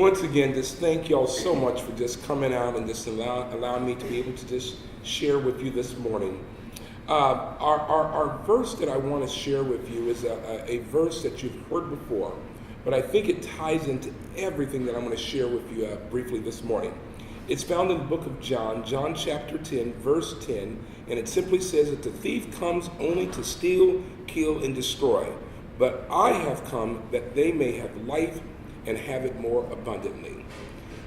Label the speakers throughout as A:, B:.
A: once again, just thank y'all so much for just coming out and just allowing me to be able to just share with you this morning. Our verse that I want to share with you is a verse that you've heard before, but I think it ties into everything that I'm going to share with you briefly this morning. It's found in the book of John chapter 10, verse 10, and it simply says that the thief comes only to steal, kill, and destroy, but I have come that they may have life and have it more abundantly.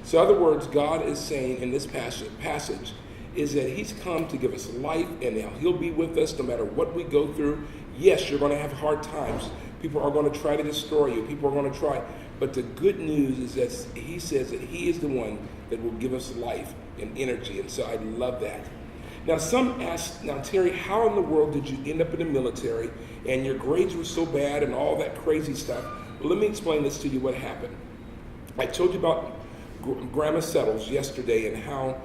A: So in other words, God is saying in this passage is that he's come to give us life, and he'll be with us no matter what we go through. Yes, you're going to have hard times. People are going to try to destroy you. People are going to try. But the good news is that he says that he is the one that will give us life and energy. And so I love that. Now, some ask, now, Terry, how in the world did you end up in the military and your grades were so bad and all that crazy stuff? Well, let me explain this to you what happened. I told you about Grandma Settles yesterday and how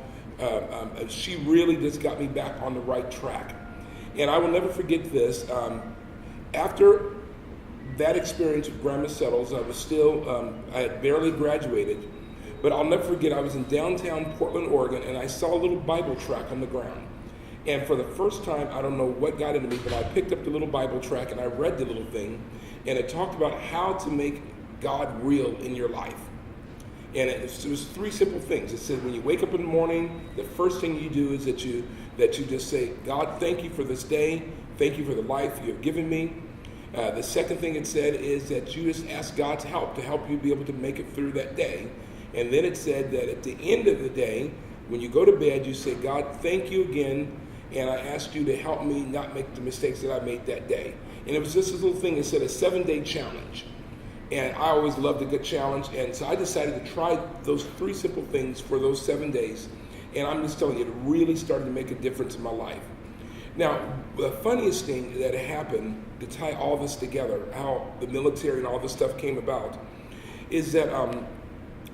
A: she really just got me back on the right track. And I will never forget this. After that experience with Grandma Settles, I was still, I had barely graduated, but I'll never forget, I was in downtown Portland, Oregon, and I saw a little Bible tract on the ground. And for the first time, I don't know what got into me, but I picked up the little Bible tract and I read the little thing, and it talked about how to make God real in your life. And it was three simple things. It said when you wake up in the morning, the first thing you do is that you just say, God, thank you for this day. Thank you for the life you have given me. The second thing it said is that you just ask God's help to help you be able to make it through that day. And then it said that at the end of the day, when you go to bed, you say, God, thank you again, and I ask you to help me not make the mistakes that I made that day. And it was just this little thing that said a 7-day challenge. And I always loved a good challenge, and so I decided to try those three simple things for those 7 days. And I'm just telling you, it really started to make a difference in my life. Now, the funniest thing that happened to tie all this together, how the military and all this stuff came about, is that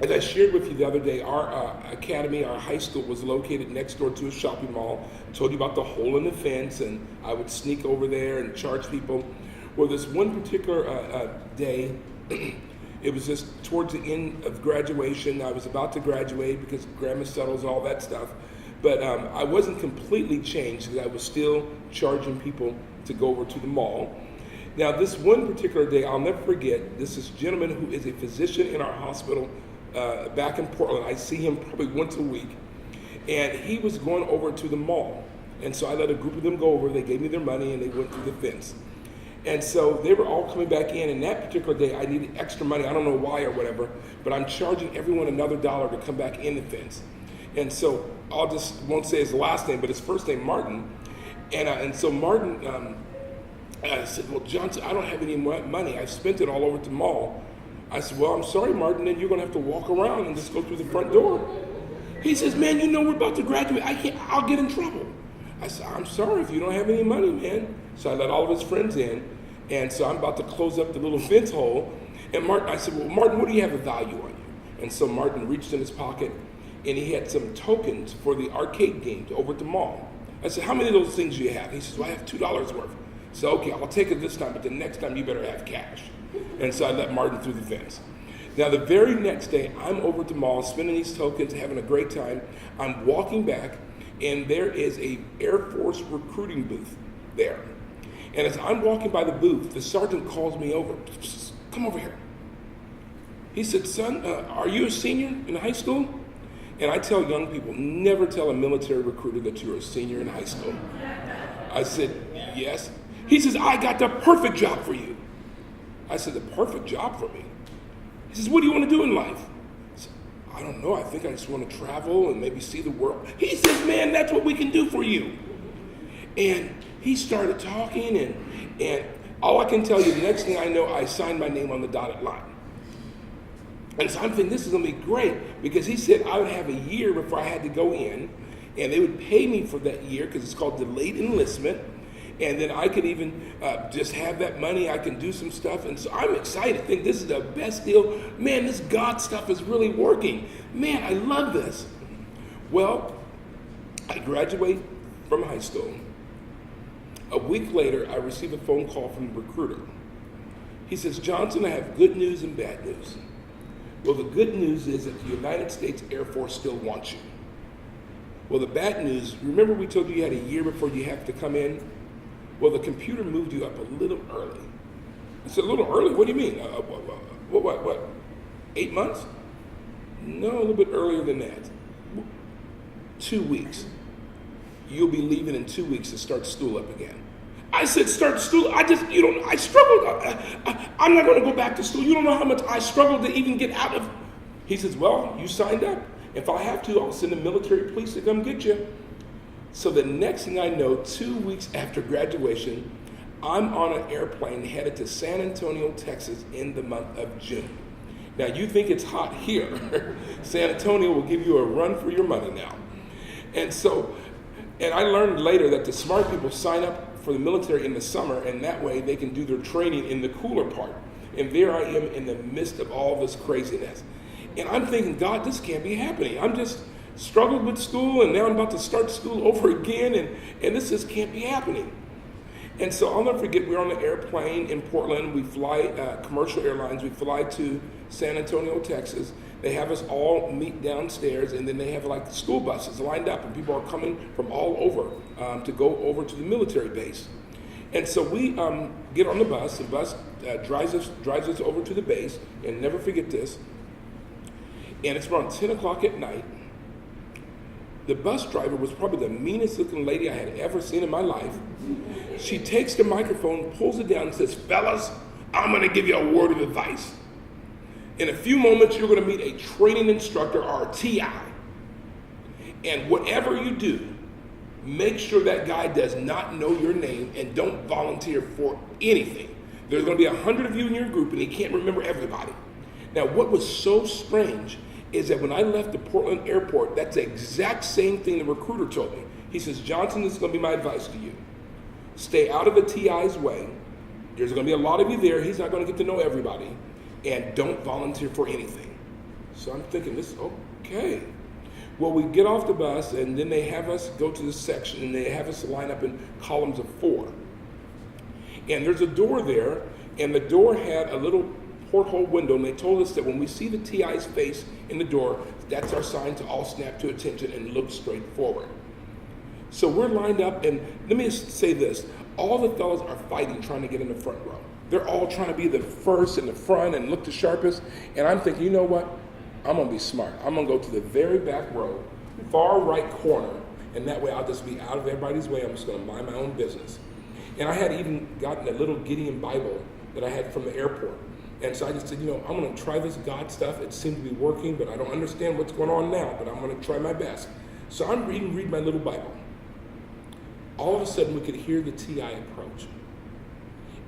A: as I shared with you the other day, our academy, our high school was located next door to a shopping mall. I told you about the hole in the fence, and I would sneak over there and charge people. Well, this one particular day, it was just towards the end of graduation. I was about to graduate because Grandma Settles and all that stuff. But I wasn't completely changed because I was still charging people to go over to the mall. Now, this one particular day, I'll never forget, this gentleman who is a physician in our hospital back in Portland. I see him probably once a week. And he was going over to the mall. And so I let a group of them go over. They gave me their money and they went through the fence. And so they were all coming back in, and that particular day I needed extra money. I don't know why or whatever, but I'm charging everyone another $1 to come back in the fence. And so won't say his last name, but his first name, Martin. And so Martin said, well, Johnsson, I don't have any money. I've spent it all over at the mall. I said, well, I'm sorry, Martin, then you're going to have to walk around and just go through the front door. He says, man, you know we're about to graduate. I'll get in trouble. I said, I'm sorry if you don't have any money, man. So I let all of his friends in, and so I'm about to close up the little fence hole. And I said, well, Martin, what do you have of value on you? And so Martin reached in his pocket, and he had some tokens for the arcade games over at the mall. I said, how many of those things do you have? He says, well, I have $2 worth. So, okay, I'll take it this time, but the next time you better have cash. And so I let Martin through the fence. Now, the very next day, I'm over at the mall, spending these tokens, having a great time. I'm walking back, and there is a Air Force recruiting booth there. And as I'm walking by the booth, the sergeant calls me over. Come over here. He said, son, are you a senior in high school? And I tell young people, never tell a military recruiter that you're a senior in high school. I said, yes. He says, I got the perfect job for you. I said, the perfect job for me? He says, what do you want to do in life? I said, I don't know. I think I just want to travel and maybe see the world. He says, man, that's what we can do for you. And he started talking, and all I can tell you, the next thing I know, I signed my name on the dotted line. And so I'm thinking, this is going to be great, because he said I would have a year before I had to go in, and they would pay me for that year, because it's called delayed enlistment, and then I could even just have that money. I can do some stuff, and so I'm excited. I think this is the best deal. Man, this God stuff is really working. Man, I love this. Well, I graduate from high school. A week later, I receive a phone call from the recruiter. He says, Johnsson, I have good news and bad news. Well, the good news is that the United States Air Force still wants you. Well, the bad news, remember we told you had a year before you have to come in? Well, the computer moved you up a little early. I said, a little early? What do you mean? What? 8 months? No, a little bit earlier than that. 2 weeks. You'll be leaving in 2 weeks to start school up again. I said, start school? I struggled. I'm not going to go back to school. You don't know how much I struggled to even get out of. He says, well, you signed up. If I have to, I'll send the military police to come get you. So the next thing I know, 2 weeks after graduation, I'm on an airplane headed to San Antonio, Texas in the month of June. Now you think it's hot here. San Antonio will give you a run for your money now. And I learned later that the smart people sign up for the military in the summer, and that way they can do their training in the cooler part. And there I am in the midst of all this craziness. And I'm thinking, God, this can't be happening. I'm just struggled with school, and now I'm about to start school over again, and this just can't be happening. And so I'll never forget, we're on the airplane in Portland. We fly commercial airlines. We fly to San Antonio, Texas. They have us all meet downstairs, and then they have like school buses lined up, and people are coming from all over to go over to the military base. And so we get on the bus. The bus drives us over to the base, and never forget this. And it's around 10 o'clock at night. The bus driver was probably the meanest looking lady I had ever seen in my life. She takes the microphone, pulls it down, and says, fellas, I'm going to give you a word of advice. In a few moments, you're going to meet a training instructor, or a TI. And whatever you do, make sure that guy does not know your name and don't volunteer for anything. There's going to be 100 of you in your group, and he can't remember everybody. Now, what was so strange is that when I left the Portland airport, that's the exact same thing the recruiter told me. He says, Johnsson, this is going to be my advice to you. Stay out of the TI's way. There's going to be a lot of you there. He's not going to get to know everybody. And don't volunteer for anything. So I'm thinking, this is okay. Well, we get off the bus, and then they have us go to the section, and they have us line up in columns of 4. And there's a door there, and the door had a little porthole window, and they told us that when we see the TI's face in the door, that's our sign to all snap to attention and look straight forward. So we're lined up, and let me just say this. All the fellas are fighting trying to get in the front row. They're all trying to be the first in the front and look the sharpest. And I'm thinking, you know what? I'm going to be smart. I'm going to go to the very back row, far right corner, and that way I'll just be out of everybody's way. I'm just going to mind my own business. And I had even gotten a little Gideon Bible that I had from the airport. And so I just said, I'm going to try this God stuff. It seemed to be working, but I don't understand what's going on now, but I'm going to try my best. So I'm reading my little Bible. All of a sudden, we could hear the TI approach.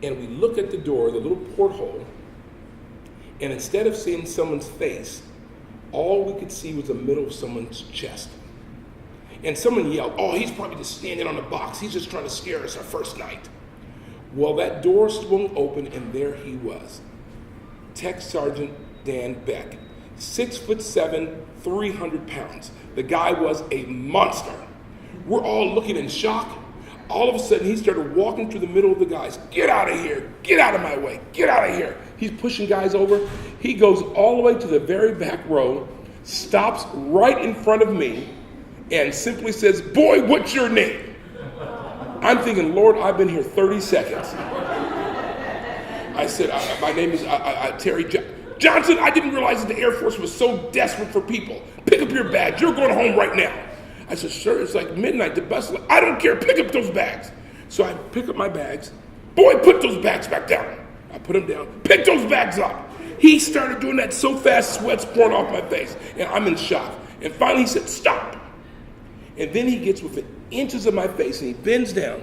A: And we look at the door, the little porthole, and instead of seeing someone's face, all we could see was the middle of someone's chest. And someone yelled, oh, he's probably just standing on the box. He's just trying to scare us our first night. Well, that door swung open, and there he was. Tech Sergeant Dan Beck, 6'7", 300 pounds. The guy was a monster. We're all looking in shock. All of a sudden, he started walking through the middle of the guys. Get out of here. Get out of my way. Get out of here. He's pushing guys over. He goes all the way to the very back row, stops right in front of me, and simply says, boy, what's your name? I'm thinking, Lord, I've been here 30 seconds. I said, my name is Terry Johnsson. I didn't realize that the Air Force was so desperate for people. Pick up your bags. You're going home right now. I said, sir, it's like midnight. The bus, I don't care. Pick up those bags. So I pick up my bags. Boy, put those bags back down. I put them down. Pick those bags up. He started doing that so fast, sweat's pouring off my face. And I'm in shock. And finally he said, stop. And then he gets within inches of my face and he bends down.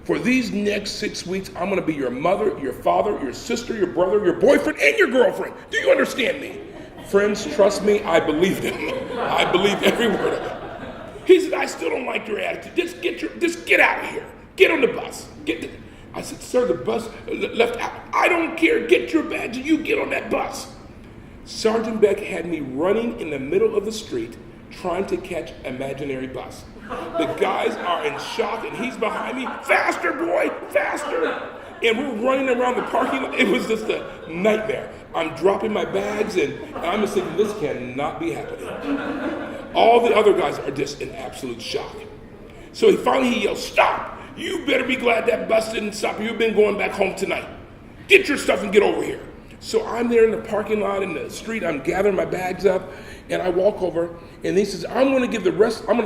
A: For these next 6 weeks, I'm going to be your mother, your father, your sister, your brother, your boyfriend, and your girlfriend. Do you understand me? Friends, trust me, I believed him. I believed every word of it. He said, I still don't like your attitude. Just get out of here. Get on the bus. I said, sir, the bus left out. I don't care. Get your badge and you get on that bus. Sergeant Beck had me running in the middle of the street trying to catch an imaginary bus. The guys are in shock and he's behind me. Faster, boy, faster. And we're running around the parking lot. It was just a nightmare. I'm dropping my bags, and I'm just thinking, this cannot be happening. All the other guys are just in absolute shock. So he yells, "Stop! You better be glad that bus didn't stop. You've been going back home tonight. Get your stuff and get over here." So I'm there in the parking lot in the street. I'm gathering my bags up, and I walk over, and he says, I'm going to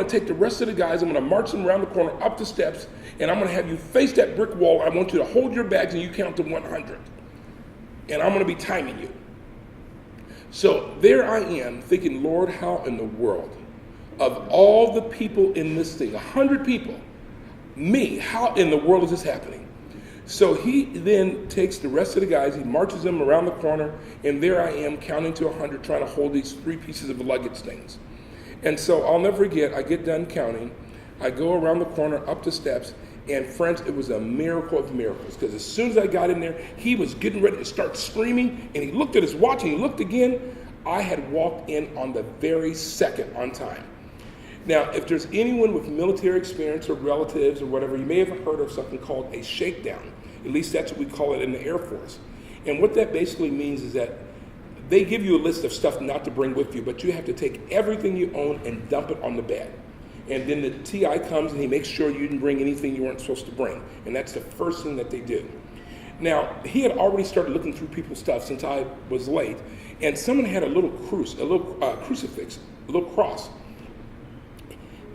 A: take the rest of the guys, I'm going to march them around the corner up the steps, and I'm going to have you face that brick wall. I want you to hold your bags, and you count to 100. And I'm going to be timing you. So there I am thinking, Lord, how in the world, of all the people in this thing, 100 people, me, how in the world is this happening? So he then takes the rest of the guys, he marches them around the corner, and there I am counting to 100, trying to hold these 3 pieces of luggage things. And so I'll never forget, I get done counting, I go around the corner, up the steps, and friends, it was a miracle of miracles, because as soon as I got in there, he was getting ready to start screaming, and he looked at his watch, and he looked again. I had walked in on the very second on time. Now, if there's anyone with military experience or relatives or whatever, you may have heard of something called a shakedown. At least that's what we call it in the Air Force. And what that basically means is that they give you a list of stuff not to bring with you, but you have to take everything you own and dump it on the bed. And then the TI comes and he makes sure you didn't bring anything you weren't supposed to bring. And that's the first thing that they do. Now, he had already started looking through people's stuff since I was late, and someone had a little crucifix, a little cross.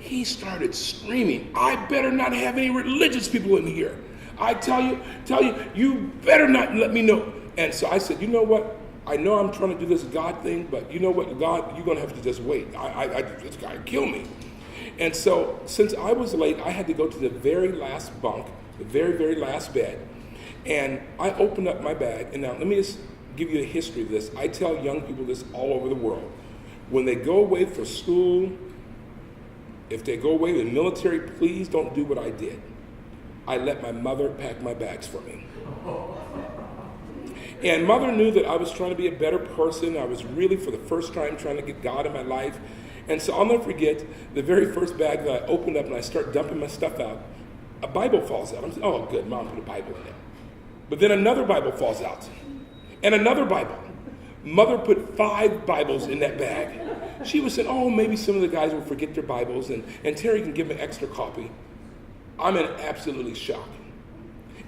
A: He started screaming, "I better not have any religious people in here. I tell you, you better not let me know." And so I said, you know what? I know I'm trying to do this God thing, but you know what, God, you're going to have to just wait. This guy kill me. And so since I was late, I had to go to the very last bunk, the very, very last bed. And I opened up my bag. And now let me just give you a history of this. I tell young people this all over the world. When they go away for school, if they go away with the military, please don't do what I did. I let my mother pack my bags for me. And mother knew that I was trying to be a better person. I was really, for the first time, trying to get God in my life. And so I'll never forget the very first bag that I opened up and I start dumping my stuff out. A Bible falls out. I'm saying, oh, good, Mom put a Bible in there. But then another Bible falls out. And another Bible. Mother put 5 Bibles in that bag. She was saying, oh, maybe some of the guys will forget their Bibles and Terry can give an extra copy. I'm in absolutely shock.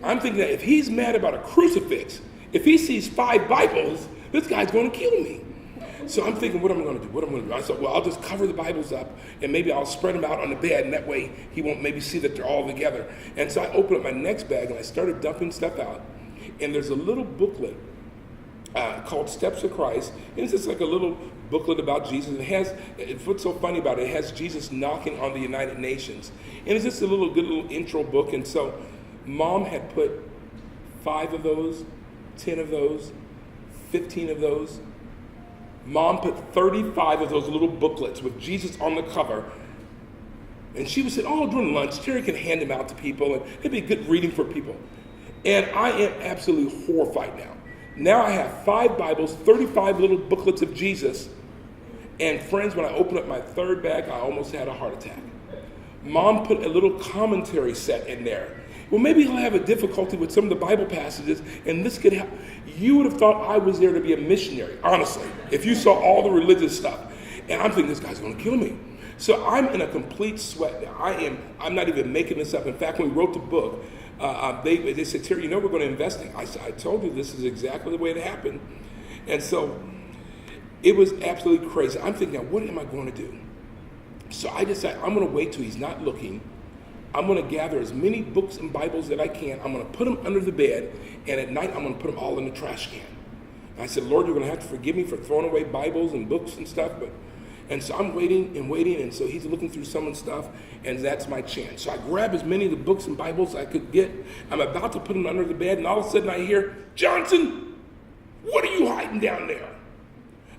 A: I'm thinking that if he's mad about a crucifix, if he sees 5 Bibles, this guy's going to kill me. So I'm thinking, what am I going to do? I said, well, I'll just cover the Bibles up and maybe I'll spread them out on the bed, and that way he won't maybe see that they're all together. And so I opened up my next bag and I started dumping stuff out. And there's a little booklet called Steps of Christ. And it's just like a little booklet about Jesus. And what's so funny about it, it has Jesus knocking on the United Nations. And it's just a good little intro book. And so Mom had put 5 of those, 10 of those, 15 of those. Mom put 35 of those little booklets with Jesus on the cover. And she would say, oh, during lunch, Terry can hand them out to people, and it'd be good reading for people. And I am absolutely horrified now. Now I have 5 Bibles, 35 little booklets of Jesus. And friends, when I opened up my 3rd bag, I almost had a heart attack. Mom put a little commentary set in there. Well, maybe he'll have a difficulty with some of the Bible passages, and this could help. You would have thought I was there to be a missionary, honestly, if you saw all the religious stuff. And I'm thinking, this guy's going to kill me. So I'm in a complete sweat now. I'm not even making this up. In fact, when we wrote the book, they said, Terry, you know we're going to invest in it. I said, I told you this is exactly the way it happened. And so it was absolutely crazy. I'm thinking, now, what am I going to do? So I decided I'm going to wait till he's not looking. I'm going to gather as many books and Bibles that I can. I'm going to put them under the bed, and at night I'm going to put them all in the trash can. And I said, Lord, you're going to have to forgive me for throwing away Bibles and books and stuff. And so I'm waiting, and so he's looking through some of the stuff, and that's my chance. So I grab as many of the books and Bibles I could get. I'm about to put them under the bed, and all of a sudden I hear, Johnsson, what are you hiding down there?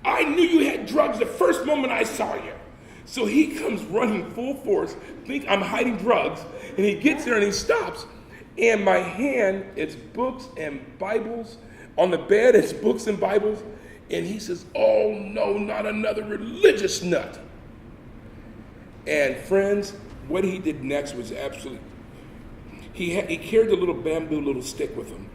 A: I knew you had drugs the first moment I saw you. So he comes running full force, think I'm hiding drugs, and he gets there and he stops. And my hand, it's books and Bibles. On the bed, it's books and Bibles. And he says, oh no, not another religious nut. And friends, what he did next was absolutely, he carried a little bamboo little stick with him.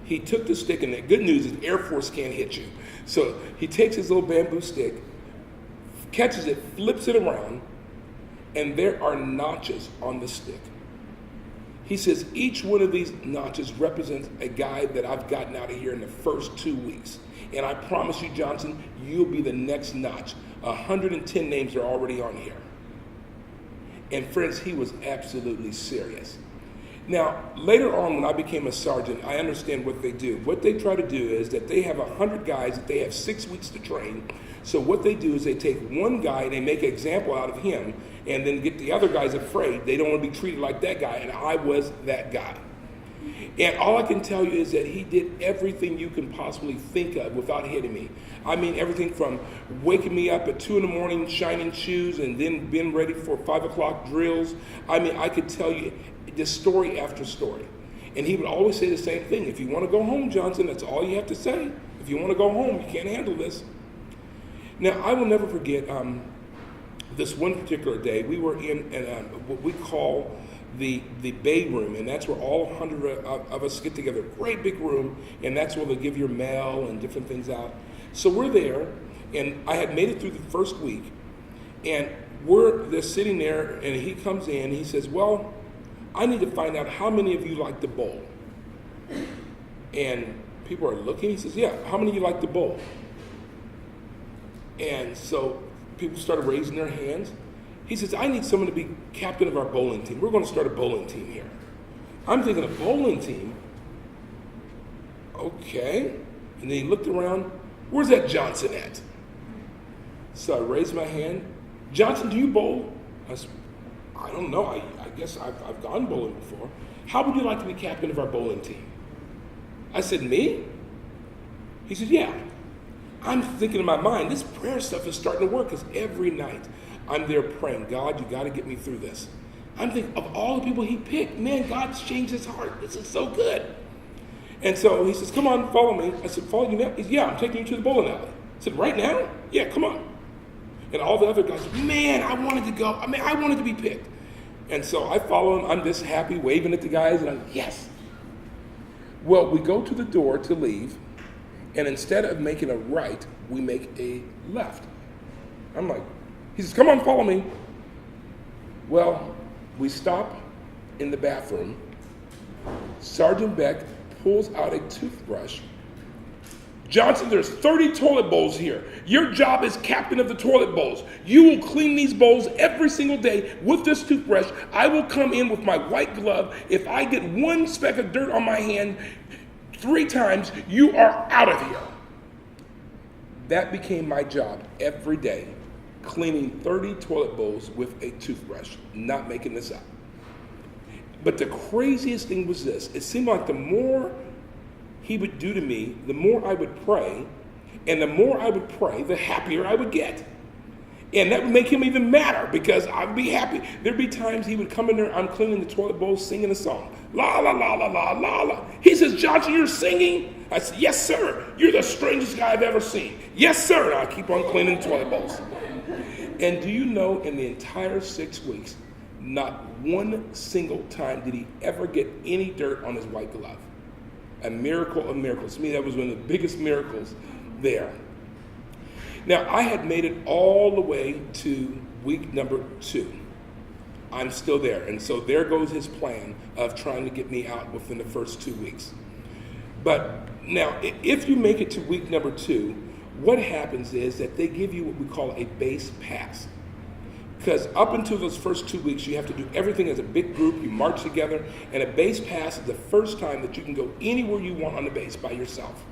A: he took the stick, and the good news is Air Force can't hit you. So he takes his little bamboo stick, catches it, flips it around, and there are notches on the stick. He says each one of these notches represents a guy that I've gotten out of here in the first 2 weeks. And I promise you, Johnsson, you'll be the next notch. 110 names are already on here. And friends, he was absolutely serious. Now, later on when I became a sergeant, I understand what they do. What they try to do is that they have 100 guys that they have 6 weeks to train. So what they do is they take one guy and they make an example out of him and then get the other guys afraid. They don't want to be treated like that guy, and I was that guy. And all I can tell you is that he did everything you can possibly think of without hitting me. I mean, everything from waking me up at 2 in the morning, shining shoes, and then being ready for 5 o'clock drills. I mean, I could tell you this story after story. And he would always say the same thing. If you want to go home, Johnsson, that's all you have to say. If you want to go home, you can't handle this. Now, I will never forget this one particular day. We were in what we call the bay room, and that's where all 100 of us get together. Great big room, and that's where they give your mail and different things out. So we're there, and I had made it through the first week, and they're sitting there, and he comes in, he says, well, I need to find out how many of you like to bowl. And people are looking, he says, yeah, how many of you like to bowl? And so people started raising their hands. He says, I need someone to be captain of our bowling team. We're going to start a bowling team here. I'm thinking, a bowling team? Okay. And then he looked around, where's that Johnsson at? So I raised my hand. Johnsson, do you bowl? I said, I don't know. I guess I've gone bowling before. How would you like to be captain of our bowling team? I said, me? He said, yeah. I'm thinking in my mind, this prayer stuff is starting to work, because every night I'm there praying, God, you got to get me through this. I'm thinking of all the people he picked. Man, God's changed his heart. This is so good. And so he says, come on, follow me. I said, follow you now? He said, yeah, I'm taking you to the bowling alley. I said, right now? Yeah, come on. And all the other guys said, man, I wanted to go. I wanted to be picked. And so I follow him. I'm just happy, waving at the guys, and I'm like, yes. Well, we go to the door to leave, and instead of making a right, we make a left. I'm like, he says, come on, follow me. Well, we stop in the bathroom. Sergeant Beck pulls out a toothbrush. Johnsson, there's 30 toilet bowls here. Your job is captain of the toilet bowls. You will clean these bowls every single day with this toothbrush. I will come in with my white glove. If I get one speck of dirt on my hand 3 times, you are out of here. That became my job every day, cleaning 30 toilet bowls with a toothbrush, not making this up. But the craziest thing was this. It seemed like the more he would do to me, the more I would pray, and the more I would pray, the happier I would get. And that would make him even madder, because I'd be happy. There'd be times he would come in there, I'm cleaning the toilet bowl, singing a song. La, la, la, la, la, la, la. He says, Johnsson, you're singing? I said, yes, sir. You're the strangest guy I've ever seen. Yes, sir. And I keep on cleaning the toilet bowls. And do you know, in the entire 6 weeks, not one single time did he ever get any dirt on his white glove. A miracle of miracles. To me, that was one of the biggest miracles there. Now, I had made it all the way to week number 2. I'm still there. And so there goes his plan of trying to get me out within the first 2 weeks. But now, if you make it to week number 2, what happens is that they give you what we call a base pass. Because up until those first 2 weeks, you have to do everything as a big group. You march together. And a base pass is the first time that you can go anywhere you want on the base by yourself.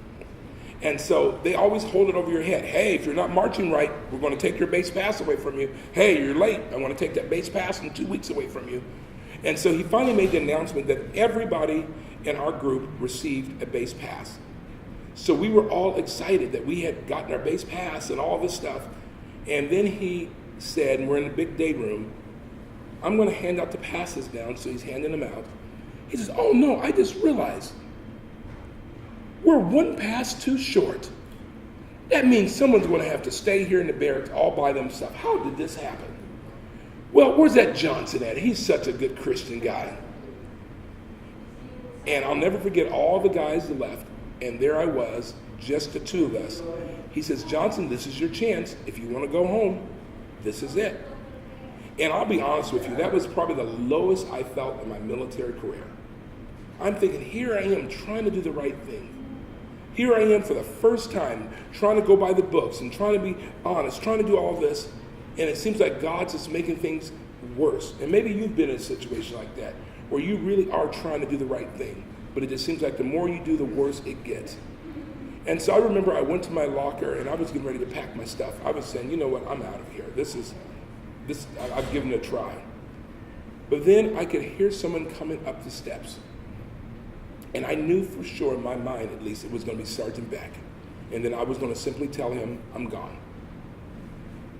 A: And so they always hold it over your head. Hey, if you're not marching right, we're going to take your base pass away from you. Hey, you're late. I want to take that base pass in 2 weeks away from you. And so he finally made the announcement that everybody in our group received a base pass. So we were all excited that we had gotten our base pass and all this stuff. And then he said, and we're in the big day room, I'm going to hand out the passes now. So he's handing them out. He says, oh no, I just realized we're one pass too short. That means someone's going to have to stay here in the barracks all by themselves. How did this happen? Well, where's that Johnsson at? He's such a good Christian guy. And I'll never forget all the guys that left, and there I was, just the two of us. He says, Johnsson, this is your chance. If you want to go home, this is it. And I'll be honest with you, that was probably the lowest I felt in my military career. I'm thinking, here I am trying to do the right thing. Here I am for the first time trying to go by the books and trying to be honest, trying to do all this. And it seems like God's just making things worse. And maybe you've been in a situation like that, where you really are trying to do the right thing. But it just seems like the more you do, the worse it gets. And so I remember I went to my locker and I was getting ready to pack my stuff. I was saying, you know what, I'm out of here. I've given it a try. But then I could hear someone coming up the steps. And I knew for sure in my mind, at least, it was going to be Sergeant Beck. And then I was going to simply tell him, I'm gone.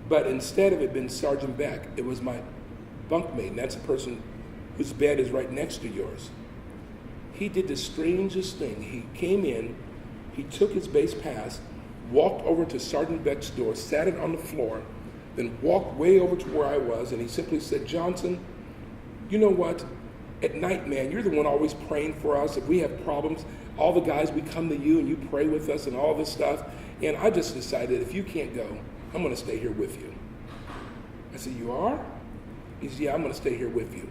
A: But instead of it being Sergeant Beck, it was my bunkmate. And that's a person whose bed is right next to yours. He did the strangest thing. He came in, he took his base pass, walked over to Sergeant Beck's door, sat it on the floor, then walked way over to where I was, and he simply said, Johnsson, you know what? At night, man, you're the one always praying for us. If we have problems, all the guys, we come to you and you pray with us and all this stuff. And I just decided if you can't go, I'm going to stay here with you. I said, you are? He said, yeah, I'm going to stay here with you.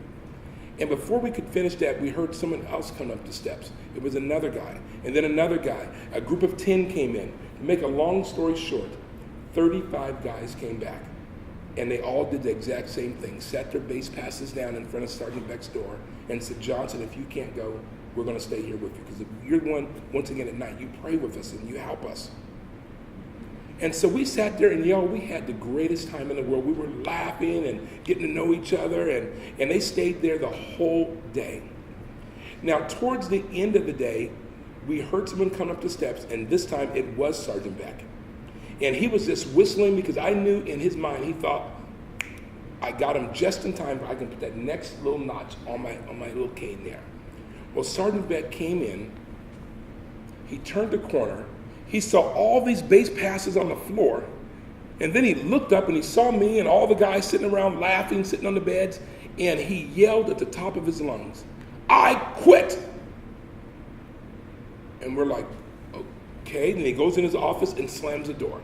A: And before we could finish that, we heard someone else come up the steps. It was another guy, and then another guy. A group of 10 came in. To make a long story short, 35 guys came back. And they all did the exact same thing, sat their base passes down in front of Sergeant Beck's door and said, Johnsson, if you can't go, we're going to stay here with you. Because if you're the one, once again at night, you pray with us and you help us. And so we sat there and we had the greatest time in the world. We were laughing and getting to know each other, and they stayed there the whole day. Now, towards the end of the day, we heard someone come up the steps, and this time it was Sergeant Beck. And he was just whistling because I knew in his mind, he thought, I got him just in time, I can put that next little notch on my little cane there. Well, Sergeant Beck came in, he turned the corner, he saw all these base passes on the floor, and then he looked up and he saw me and all the guys sitting around laughing, sitting on the beds, and he yelled at the top of his lungs, I quit! And we're like, okay, then he goes in his office and slams the door.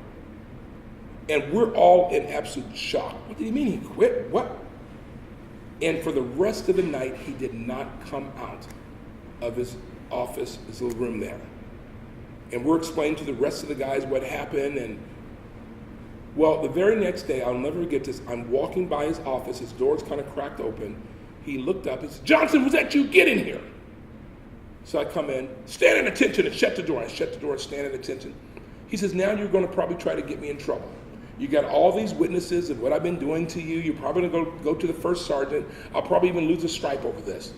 A: And we're all in absolute shock. What did he mean he quit? What? And for the rest of the night, he did not come out of his office, his little room there. And we're explaining to the rest of the guys what happened. And well, the very next day, I'll never forget this, I'm walking by his office, his door's kind of cracked open. He looked up, he said, Johnsson, was that you? Get in here. So I come in, stand at attention, and shut the door. I shut the door and stand at attention. He says, now you're going to probably try to get me in trouble. You got all these witnesses of what I've been doing to you. You're probably going to go to the first sergeant. I'll probably even lose a stripe over this.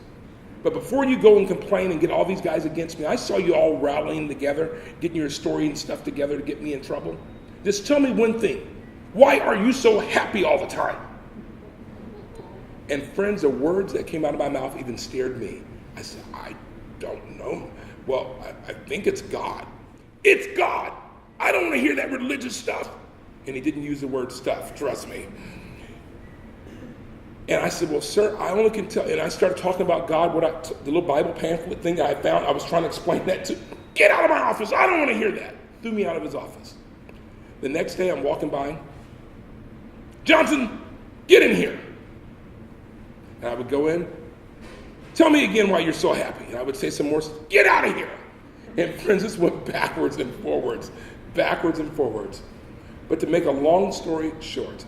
A: But before you go and complain and get all these guys against me, I saw you all rallying together, getting your story and stuff together to get me in trouble. Just tell me one thing. Why are you so happy all the time? And friends, the words that came out of my mouth even scared me. I said, I don't know. Well, I think it's God. It's God. I don't want to hear that religious stuff. And he didn't use the word stuff, trust me. And I said, well, sir, I only can tell. And I started talking about God, the little Bible pamphlet thing that I found. I was trying to explain that to, get out of my office. I don't want to hear that. Threw me out of his office. The next day I'm walking by. Johnsson, get in here. And I would go in. Tell me again why you're so happy. And I would say some more, get out of here. And friends, this went backwards and forwards. But to make a long story short,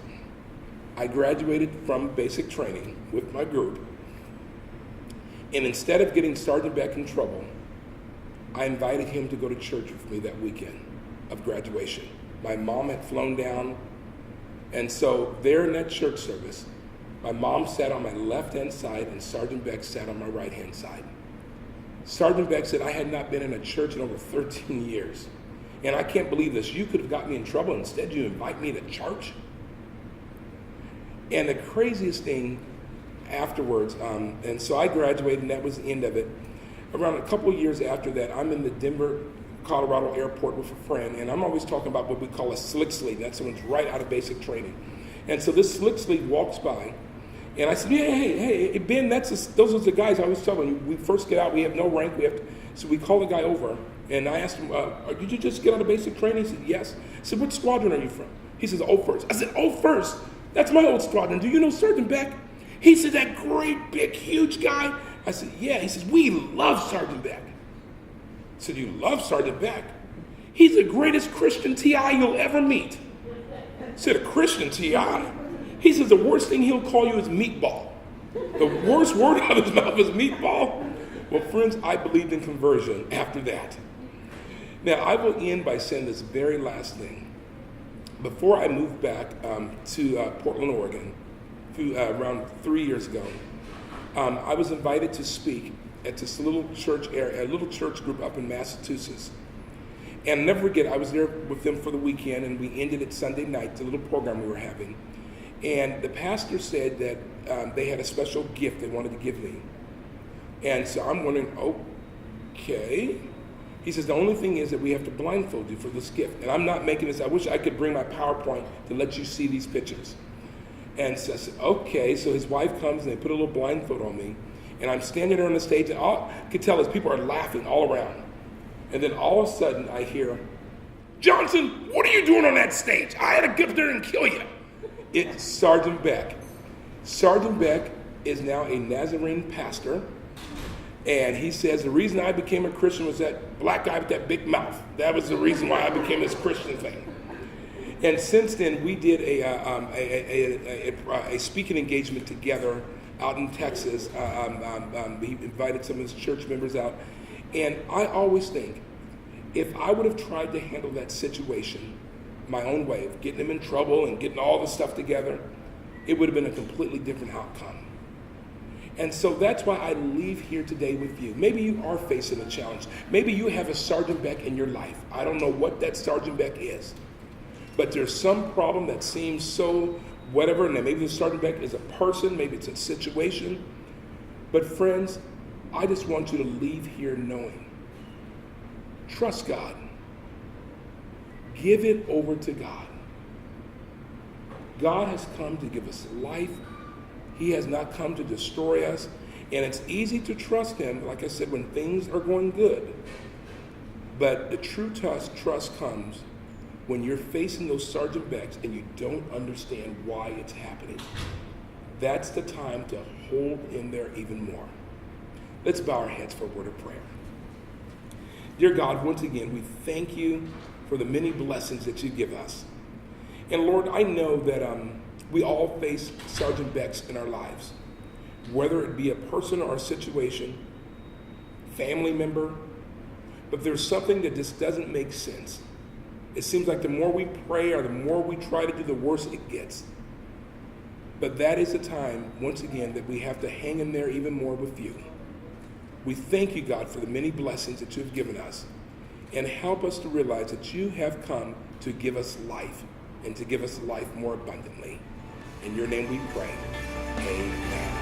A: I graduated from basic training with my group. And instead of getting Sergeant Beck in trouble, I invited him to go to church with me that weekend of graduation. My mom had flown down. And so there in that church service, my mom sat on my left-hand side and Sergeant Beck sat on my right-hand side. Sergeant Beck said, I had not been in a church in over 13 years. And I can't believe this. You could have got me in trouble. Instead, you invite me to church? And the craziest thing afterwards, and so I graduated, and that was the end of it. Around a couple of years after that, I'm in the Denver, Colorado airport with a friend, and I'm always talking about what we call a slick sleeve. That's someone's right out of basic training. And so this slick sleeve walks by, And I said, yeah, hey, Ben, those are the guys I was telling you. We first get out, we have no rank. So we call the guy over, and I asked him, did you just get out of basic training? He said, yes. I said, what squadron are you from? He says, 01st. I said, 01st? That's my old squadron. Do you know Sergeant Beck? He said, that great, big, huge guy. I said, yeah. He says, we love Sergeant Beck. I said, you love Sergeant Beck? He's the greatest Christian TI you'll ever meet. I said, a Christian TI? He says, the worst thing he'll call you is meatball. The worst word out of his mouth is meatball. Well, friends, I believed in conversion after that. Now, I will end by saying this very last thing. Before I moved back to Portland, Oregon, around 3 years ago, I was invited to speak at this little church area, a little church group up in Massachusetts. And I'll never forget, I was there with them for the weekend, and we ended it Sunday night, the little program we were having. And the pastor said that they had a special gift they wanted to give me. And so I'm wondering, okay. He says, the only thing is that we have to blindfold you for this gift. And I'm not making this, I wish I could bring my PowerPoint to let you see these pictures. And so I said, okay. So his wife comes and they put a little blindfold on me. And I'm standing there on the stage, and all I could tell is people are laughing all around. And then all of a sudden I hear, Johnsson, what are you doing on that stage? I had to get there and kill you. It's Sergeant Beck. Sergeant Beck is now a Nazarene pastor. And he says, the reason I became a Christian was that black guy with that big mouth. That was the reason why I became this Christian thing. And since then, we did a speaking engagement together out in Texas. He invited some of his church members out. And I always think, if I would have tried to handle that situation my own way, of getting him in trouble and getting all the stuff together, it would have been a completely different outcome. And so that's why I leave here today with you. Maybe you are facing a challenge. Maybe you have a Sergeant Beck in your life. I don't know what that Sergeant Beck is. But there's some problem that seems so whatever, and maybe the Sergeant Beck is a person, maybe it's a situation. But friends, I just want you to leave here knowing, trust God. Give it over to God. God has come to give us life. He has not come to destroy us. And it's easy to trust him, like I said, when things are going good. But the true trust comes when you're facing those Sergeant Becks and you don't understand why it's happening. That's the time to hold in there even more. Let's bow our heads for a word of prayer. Dear God, once again, we thank you for the many blessings that you give us. And Lord, I know that we all face Sergeant Becks in our lives, whether it be a person or a situation, family member, but there's something that just doesn't make sense. It seems like the more we pray or the more we try to do, the worse it gets. But that is a time, once again, that we have to hang in there even more with you. We thank you, God, for the many blessings that you've given us, and help us to realize that you have come to give us life, and to give us life more abundantly. In your name we pray. Amen.